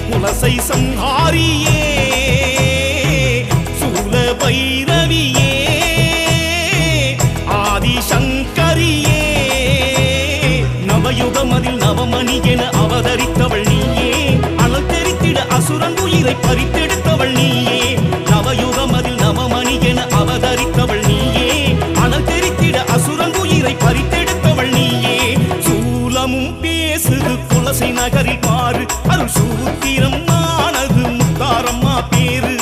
குலசை சம்ஹாரியே சூல பைரவியே ஆதிசங்கரியே நவயுகமதில் நவமணி என அவதரித்தவள் நீயே அனல் தெரித்திட அசுரன் உயிரை பறித்தெடுத்தவள் நீயே நவயுகமதில் நவமணி என அவதரித்தவள் நீயே அனல் தெரித்திட அசுரன் உயிரை பறித்தெடுத்தவள் நீயே சூலமும் பேசுது குலசை நகரில் பாரு அருள் சூத்திரம் ஆனது முத்தாரம்மா பேரு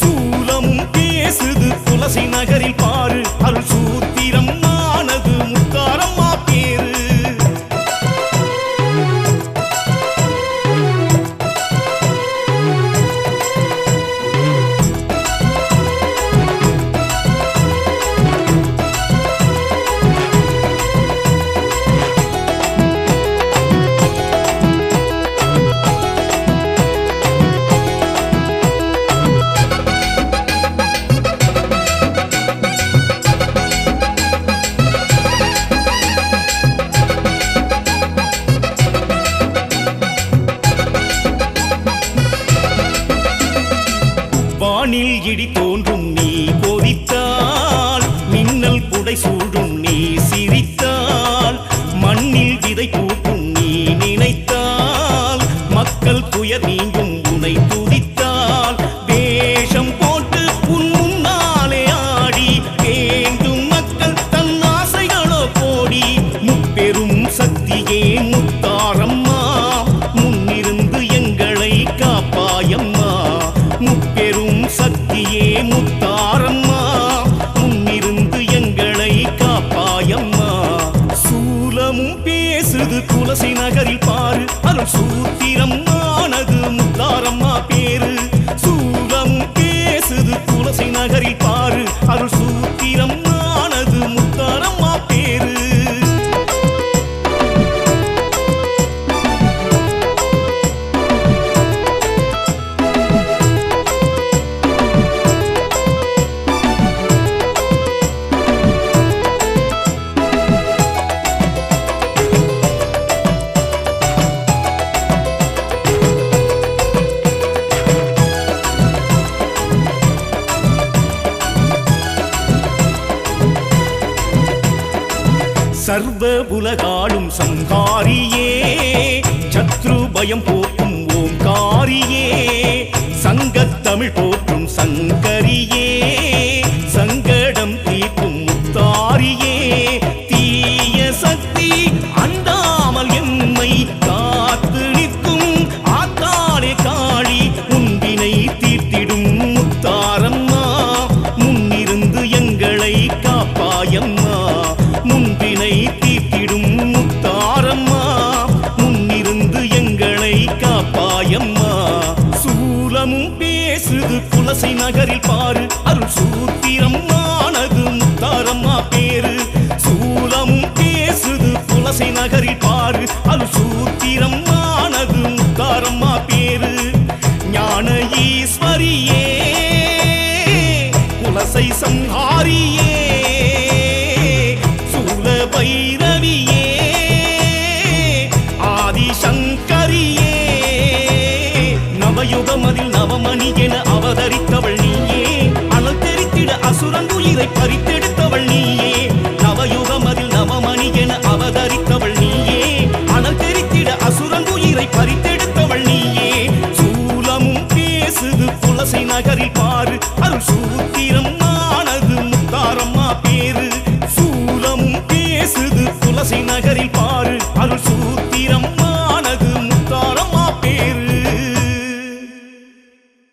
சூலமும் பேசுது குலசை நகரில் பாரு அருள் சூத்திரம் ஆனது முத்தாரம்மா பேரு வானில் இடி தோன்றும் நீ கொதித்தால் மின்னல் புடை சூடும் நீ சிரித்தால் மண்ணில் விதை பூக்கும் நீ நினைத்தால் மக்கள் துயர் நீங்கும் உனை துதித்தால் வேஷம் போட்டு உன் முன்னாலே ஆடி வேண்டும் மக்கள் தன் ஆசைகளோ கோடி முப்பெரும் சக்தியே முத்தாரம்மா முன்னிருந்து எங்களை காப்பாயம்மா முப்பெரும் சக்தியே முத்தாரம்மா முன்னிருந்து எங்களை காப்பாயம்மா சூலமும் பேசுது குலசை நகரில் பாரு அருள் சூத்திரம் ஆனது முத்தாரம்மா பேரு சூலமும் பேசுது குலசை நகரில் பாரு அருள் சூத்திரம் ஆனது முத்தாரம்மா பேரு சர்வ உலகாளும் சங்காரியே சத்ரு பயம் போக்கும் ஓங்காரியே சங்கத் தமிழ் போற்றும் சங்கரியே சங்கடம் தீர்க்கும் முத்தாரியே தீய சக்தி அண்டாமல் எம்மை காத்து நிற்கும் ஆத்தாளே காளி உன்வினை தீர்த்திடும் முத்தாரம்மா முன்னிருந்து எங்களை காப்பாயம்மா முன்பினை தீர்த்திடும் முத்தாரம்மா முன்னிருந்து எங்களை காப்பாயம்மா சூலமும் பேசுது குலசை நகரில் பாரு அருள் சூத்திரம் ஆனது முத்தாரம்மா பேரு சூலமும் பேசுது குலசை நகரில் பாரு அருள் சூத்திரம் ஆனது முத்தாரம்மா பேரு ஞான ஈஸ்வரியே குலசை சம்ஹாரியே பைரவியே ஆதிசங்கரியே நவயுகமதில் நவமணி என அவதரித்தவள் நீயே அனல் தெரித்திட அசுரன் உயிரை பறித்திட